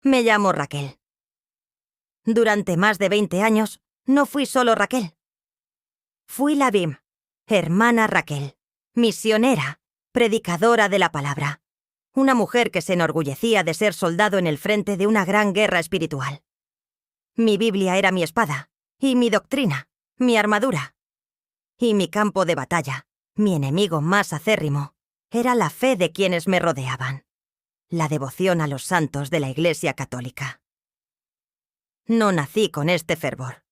Me llamo Raquel. Durante más de 20 años, no fui solo Raquel. Fui la Bim, hermana Raquel, misionera, predicadora de la palabra, una mujer que se enorgullecía de ser soldado en el frente de una gran guerra espiritual. Mi Biblia era mi espada, y mi doctrina, mi armadura. Y mi campo de batalla, mi enemigo más acérrimo, era la fe de quienes me rodeaban, la devoción a los santos de la Iglesia Católica. No nací con este fervor.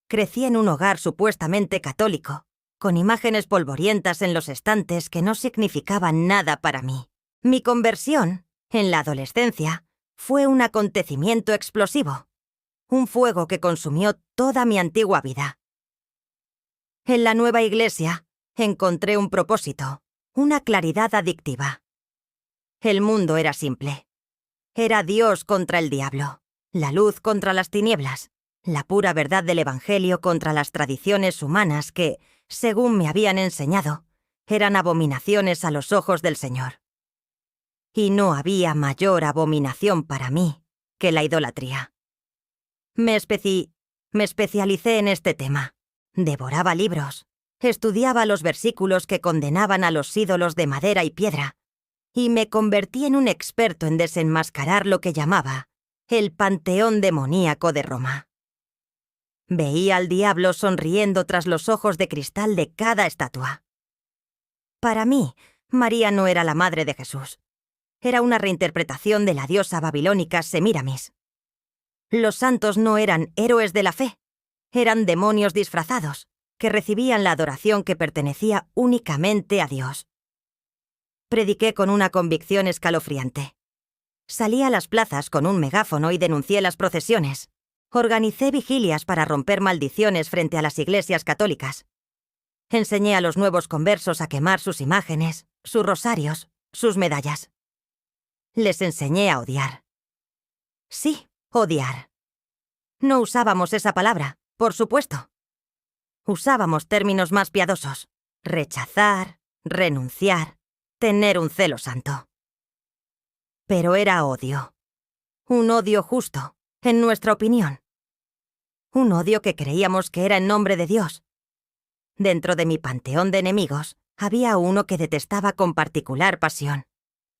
Crecí en un hogar supuestamente católico, con imágenes polvorientas en los estantes que no significaban nada para mí. Mi conversión, en la adolescencia, fue un acontecimiento explosivo, un fuego que consumió toda mi antigua vida. En la nueva iglesia encontré un propósito, una claridad adictiva. El mundo era simple. Era Dios contra el diablo, la luz contra las tinieblas, la pura verdad del Evangelio contra las tradiciones humanas que, según me habían enseñado, eran abominaciones a los ojos del Señor. Y no había mayor abominación para mí que la idolatría. Me especialicé en este tema. Devoraba libros, estudiaba los versículos que condenaban a los ídolos de madera y piedra, y me convertí en un experto en desenmascarar lo que llamaba el panteón demoníaco de Roma. Veía al diablo sonriendo tras los ojos de cristal de cada estatua. Para mí, María no era la madre de Jesús. Era una reinterpretación de la diosa babilónica Semíramis. Los santos no eran héroes de la fe, eran demonios disfrazados, que recibían la adoración que pertenecía únicamente a Dios. Prediqué con una convicción escalofriante. Salí a las plazas con un megáfono y denuncié las procesiones. Organicé vigilias para romper maldiciones frente a las iglesias católicas. Enseñé a los nuevos conversos a quemar sus imágenes, sus rosarios, sus medallas. Les enseñé a odiar. Sí, odiar. No usábamos esa palabra, por supuesto. Usábamos términos más piadosos. Rechazar, renunciar, tener un celo santo. Pero era odio. Un odio justo, en nuestra opinión. Un odio que creíamos que era en nombre de Dios. Dentro de mi panteón de enemigos, había uno que detestaba con particular pasión.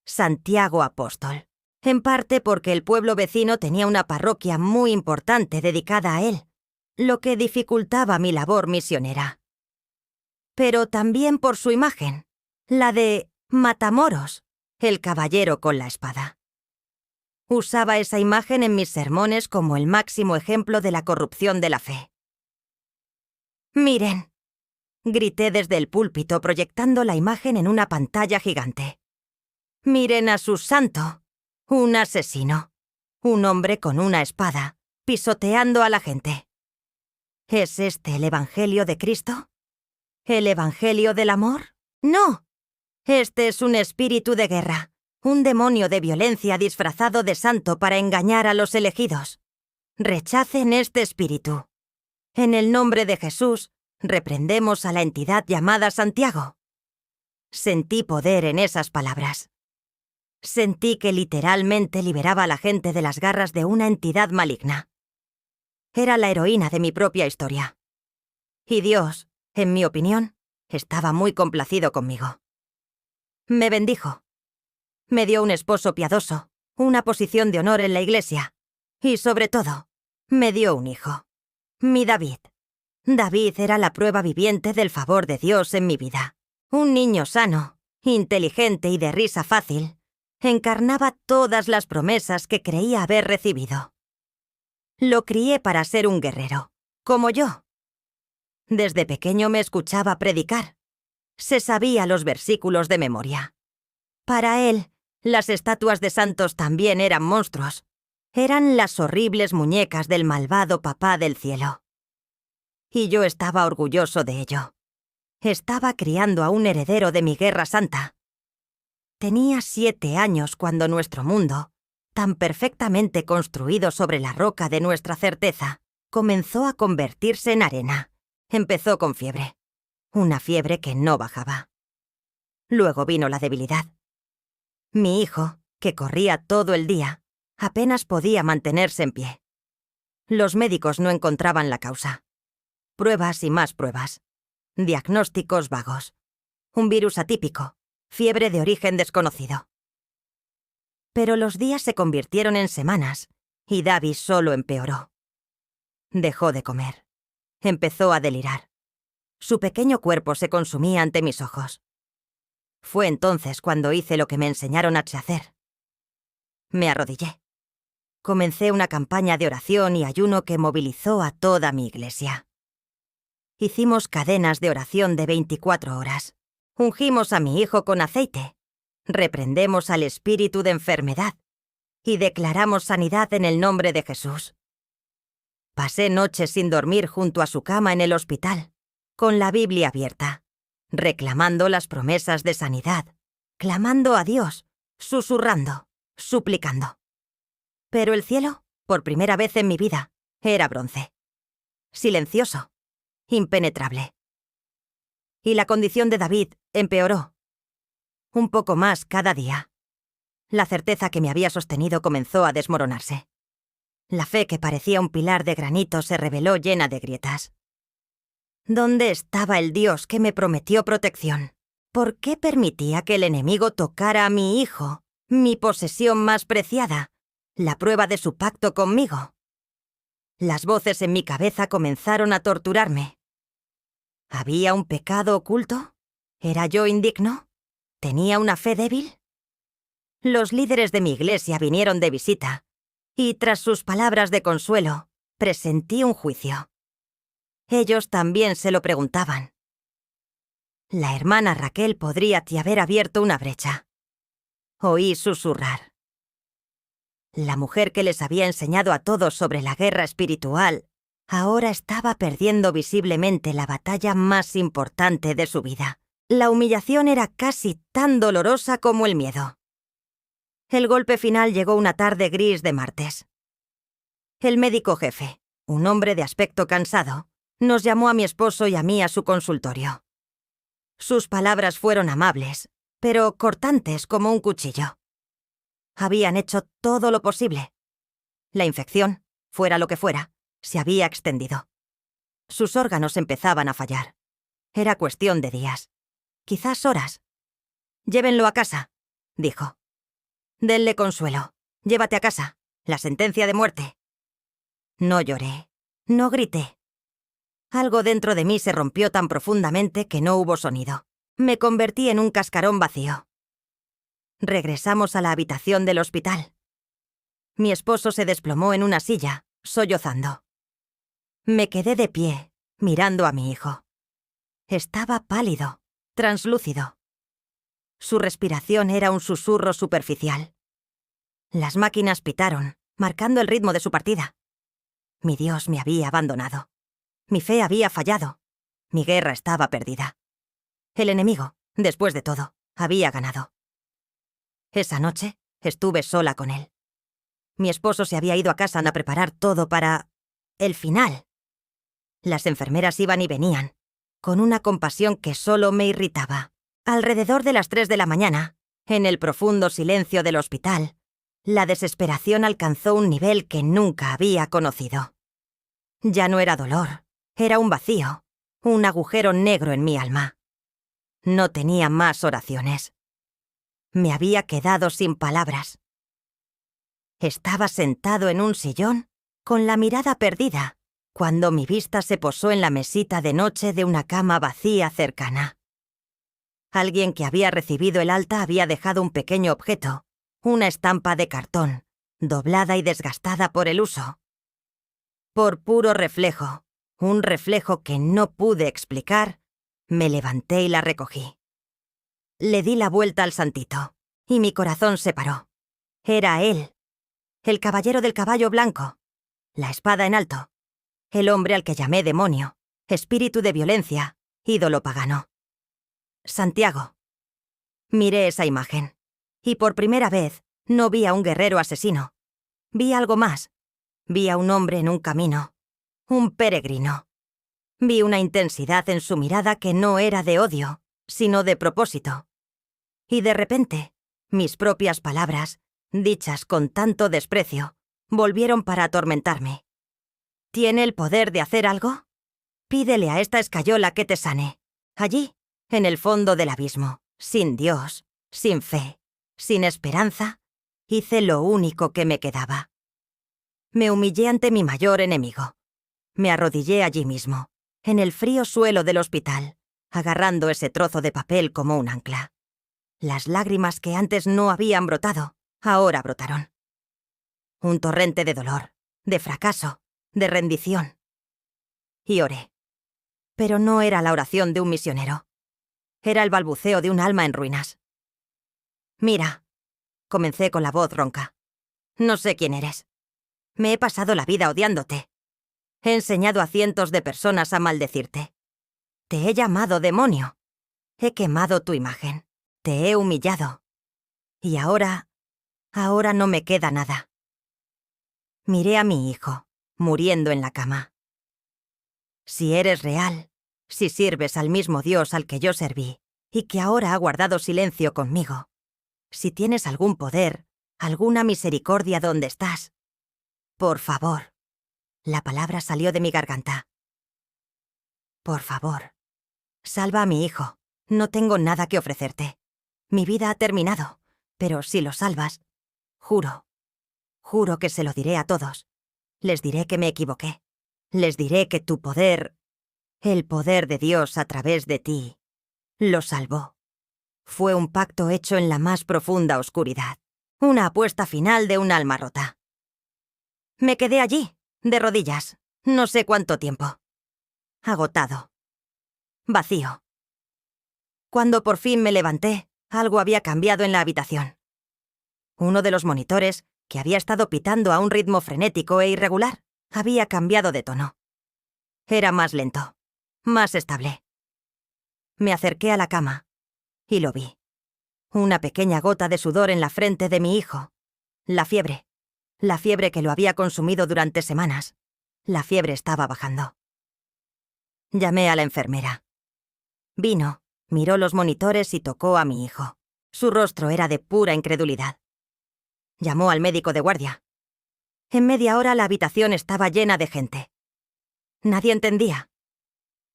Santiago Apóstol. En parte porque el pueblo vecino tenía una parroquia muy importante dedicada a él, lo que dificultaba mi labor misionera. Pero también por su imagen, la de Matamoros, el caballero con la espada. Usaba esa imagen en mis sermones como el máximo ejemplo de la corrupción de la fe. «Miren», grité desde el púlpito proyectando la imagen en una pantalla gigante. «Miren a su santo, un asesino, un hombre con una espada, pisoteando a la gente. ¿Es este el Evangelio de Cristo? ¿El Evangelio del amor? No. Este es un espíritu de guerra, un demonio de violencia disfrazado de santo para engañar a los elegidos. Rechacen este espíritu. En el nombre de Jesús, reprendemos a la entidad llamada Santiago». Sentí poder en esas palabras. Sentí que literalmente liberaba a la gente de las garras de una entidad maligna. Era la heroína de mi propia historia. Y Dios, en mi opinión, estaba muy complacido conmigo. Me bendijo. Me dio un esposo piadoso, una posición de honor en la iglesia, y sobre todo, me dio un hijo. Mi David. David era la prueba viviente del favor de Dios en mi vida. Un niño sano, inteligente y de risa fácil, encarnaba todas las promesas que creía haber recibido. Lo crié para ser un guerrero, como yo. Desde pequeño me escuchaba predicar. Se sabía los versículos de memoria. Para él, las estatuas de santos también eran monstruos. Eran las horribles muñecas del malvado papá del cielo. Y yo estaba orgulloso de ello. Estaba criando a un heredero de mi guerra santa. Tenía 7 años cuando nuestro mundo, tan perfectamente construido sobre la roca de nuestra certeza, comenzó a convertirse en arena. Empezó con fiebre. Una fiebre que no bajaba. Luego vino la debilidad. Mi hijo, que corría todo el día, Apenas podía mantenerse en pie. Los médicos no encontraban la causa. Pruebas y más pruebas. Diagnósticos vagos. Un virus atípico. Fiebre de origen desconocido. Pero los días se convirtieron en semanas y Davi solo empeoró. Dejó de comer. Empezó a delirar. Su pequeño cuerpo se consumía ante mis ojos. Fue entonces cuando hice lo que me enseñaron a hacer. Me arrodillé. Comencé una campaña de oración y ayuno que movilizó a toda mi iglesia. Hicimos cadenas de oración de 24 horas. Ungimos a mi hijo con aceite. Reprendemos al espíritu de enfermedad y declaramos sanidad en el nombre de Jesús. Pasé noches sin dormir junto a su cama en el hospital, con la Biblia abierta, reclamando las promesas de sanidad, clamando a Dios, susurrando, suplicando. Pero el cielo, por primera vez en mi vida, era bronce. Silencioso, impenetrable. Y la condición de David empeoró. Un poco más cada día. La certeza que me había sostenido comenzó a desmoronarse. La fe que parecía un pilar de granito se reveló llena de grietas. ¿Dónde estaba el Dios que me prometió protección? ¿Por qué permitía que el enemigo tocara a mi hijo, mi posesión más preciada, la prueba de su pacto conmigo? Las voces en mi cabeza comenzaron a torturarme. ¿Había un pecado oculto? ¿Era yo indigno? ¿Tenía una fe débil? Los líderes de mi iglesia vinieron de visita, y tras sus palabras de consuelo, presentí un juicio. Ellos también se lo preguntaban. La hermana Raquel podría te haber abierto una brecha. Oí susurrar. La mujer que les había enseñado a todos sobre la guerra espiritual, ahora estaba perdiendo visiblemente la batalla más importante de su vida. La humillación era casi tan dolorosa como el miedo. El golpe final llegó una tarde gris de martes. El médico jefe, un hombre de aspecto cansado, nos llamó a mi esposo y a mí a su consultorio. Sus palabras fueron amables, pero cortantes como un cuchillo. Habían hecho todo lo posible. La infección, fuera lo que fuera, se había extendido. Sus órganos empezaban a fallar. Era cuestión de días, quizás horas. «Llévenlo a casa», dijo. «Denle consuelo. Llévate a casa. La sentencia de muerte». No lloré. No grité. Algo dentro de mí se rompió tan profundamente que no hubo sonido. Me convertí en un cascarón vacío. Regresamos a la habitación del hospital. Mi esposo se desplomó en una silla, sollozando. Me quedé de pie, mirando a mi hijo. Estaba pálido, translúcido. Su respiración era un susurro superficial. Las máquinas pitaron, marcando el ritmo de su partida. Mi Dios me había abandonado. Mi fe había fallado. Mi guerra estaba perdida. El enemigo, después de todo, había ganado. Esa noche estuve sola con él. Mi esposo se había ido a casa a preparar todo para el final. Las enfermeras iban y venían, con una compasión que solo me irritaba. Alrededor de las 3 de la mañana, en el profundo silencio del hospital, la desesperación alcanzó un nivel que nunca había conocido. Ya no era dolor, era un vacío, un agujero negro en mi alma. No tenía más oraciones. Me había quedado sin palabras. Estaba sentado en un sillón, con la mirada perdida, cuando mi vista se posó en la mesita de noche de una cama vacía cercana. Alguien que había recibido el alta había dejado un pequeño objeto, una estampa de cartón, doblada y desgastada por el uso. Por puro reflejo, un reflejo que no pude explicar, me levanté y la recogí. Le di la vuelta al santito, y mi corazón se paró. Era él, el caballero del caballo blanco, la espada en alto, el hombre al que llamé demonio, espíritu de violencia, ídolo pagano. Santiago. Miré esa imagen, y por primera vez no vi a un guerrero asesino. Vi algo más. Vi a un hombre en un camino, un peregrino. Vi una intensidad en su mirada que no era de odio, sino de propósito. Y de repente, mis propias palabras dichas con tanto desprecio, volvieron para atormentarme. ¿Tiene el poder de hacer algo? Pídele a esta escayola que te sane. Allí, en el fondo del abismo, sin Dios, sin fe, sin esperanza, hice lo único que me quedaba. Me humillé ante mi mayor enemigo. Me arrodillé allí mismo, en el frío suelo del hospital, agarrando ese trozo de papel como un ancla. Las lágrimas que antes no habían brotado, ahora brotaron. Un torrente de dolor, de fracaso, de rendición. Y oré. Pero no era la oración de un misionero. Era el balbuceo de un alma en ruinas. «Mira», comencé con la voz ronca, «no sé quién eres. Me he pasado la vida odiándote. He enseñado a cientos de personas a maldecirte. Te he llamado demonio. He quemado tu imagen. Te he humillado. Y ahora no me queda nada». Miré a mi hijo, muriendo en la cama. Si eres real, si sirves al mismo Dios al que yo serví, y que ahora ha guardado silencio conmigo, si tienes algún poder, alguna misericordia donde estás, por favor, la palabra salió de mi garganta. Por favor, salva a mi hijo. No tengo nada que ofrecerte. Mi vida ha terminado, pero si lo salvas, juro que se lo diré a todos. Les diré que me equivoqué. Les diré que tu poder, el poder de Dios a través de ti, lo salvó. Fue un pacto hecho en la más profunda oscuridad. Una apuesta final de un alma rota. Me quedé allí, de rodillas, no sé cuánto tiempo. Agotado. Vacío. Cuando por fin me levanté, algo había cambiado en la habitación. Uno de los monitores, que había estado pitando a un ritmo frenético e irregular, había cambiado de tono. Era más lento, más estable. Me acerqué a la cama y lo vi. Una pequeña gota de sudor en la frente de mi hijo. La fiebre que lo había consumido durante semanas. La fiebre estaba bajando. Llamé a la enfermera. Vino, miró los monitores y tocó a mi hijo. Su rostro era de pura incredulidad. Llamó al médico de guardia. En media hora la habitación estaba llena de gente. Nadie entendía.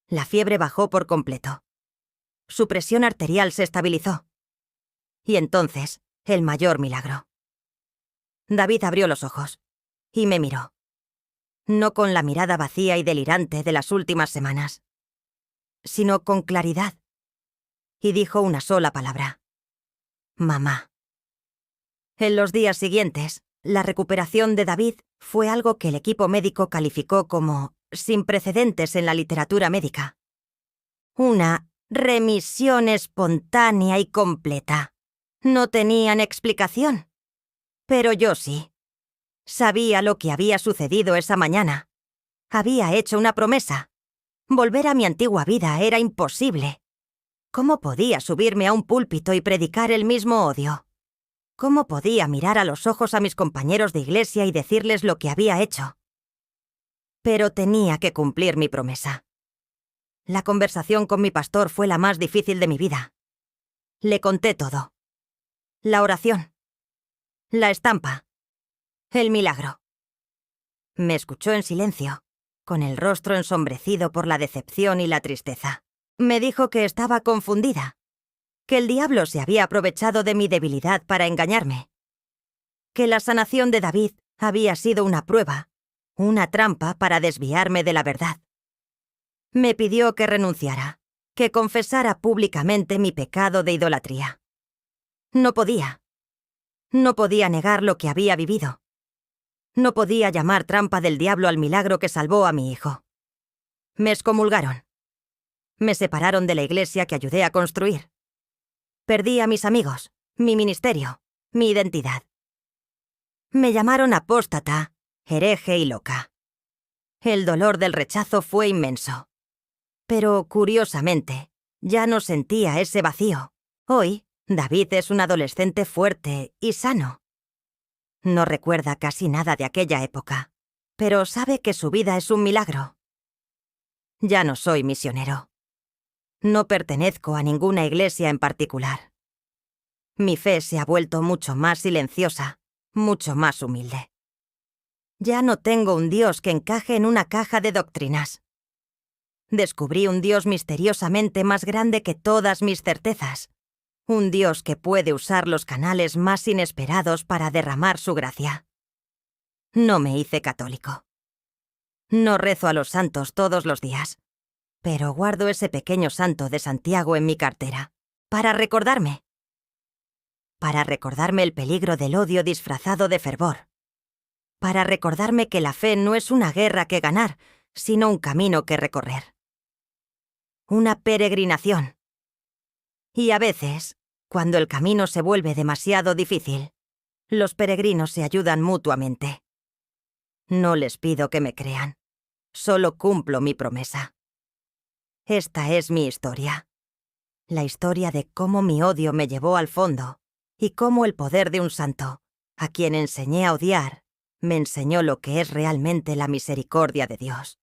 La fiebre bajó por completo. Su presión arterial se estabilizó. Y entonces, el mayor milagro. David abrió los ojos y me miró. No con la mirada vacía y delirante de las últimas semanas, sino con claridad. Y dijo una sola palabra: mamá. En los días siguientes, la recuperación de David fue algo que el equipo médico calificó como sin precedentes en la literatura médica. Una remisión espontánea y completa. No tenían explicación. Pero yo sí. Sabía lo que había sucedido esa mañana. Había hecho una promesa. Volver a mi antigua vida era imposible. ¿Cómo podía subirme a un púlpito y predicar el mismo odio? ¿Cómo podía mirar a los ojos a mis compañeros de iglesia y decirles lo que había hecho? Pero tenía que cumplir mi promesa. La conversación con mi pastor fue la más difícil de mi vida. Le conté todo. La oración. La estampa. El milagro. Me escuchó en silencio, con el rostro ensombrecido por la decepción y la tristeza. Me dijo que estaba confundida, que el diablo se había aprovechado de mi debilidad para engañarme, que la sanación de David había sido una prueba, una trampa para desviarme de la verdad. Me pidió que renunciara, que confesara públicamente mi pecado de idolatría. No podía. No podía negar lo que había vivido. No podía llamar trampa del diablo al milagro que salvó a mi hijo. Me excomulgaron. Me separaron de la iglesia que ayudé a construir. Perdí a mis amigos, mi ministerio, mi identidad. Me llamaron apóstata, hereje y loca. El dolor del rechazo fue inmenso. Pero, curiosamente, ya no sentía ese vacío. Hoy, David es un adolescente fuerte y sano. No recuerda casi nada de aquella época, pero sabe que su vida es un milagro. Ya no soy misionero. No pertenezco a ninguna iglesia en particular. Mi fe se ha vuelto mucho más silenciosa, mucho más humilde. Ya no tengo un Dios que encaje en una caja de doctrinas. Descubrí un Dios misteriosamente más grande que todas mis certezas. Un Dios que puede usar los canales más inesperados para derramar su gracia. No me hice católico. No rezo a los santos todos los días, pero guardo ese pequeño santo de Santiago en mi cartera, para recordarme. Para recordarme el peligro del odio disfrazado de fervor. Para recordarme que la fe no es una guerra que ganar, sino un camino que recorrer. Una peregrinación. Y a veces, cuando el camino se vuelve demasiado difícil, los peregrinos se ayudan mutuamente. No les pido que me crean, solo cumplo mi promesa. Esta es mi historia. La historia de cómo mi odio me llevó al fondo y cómo el poder de un santo, a quien enseñé a odiar, me enseñó lo que es realmente la misericordia de Dios.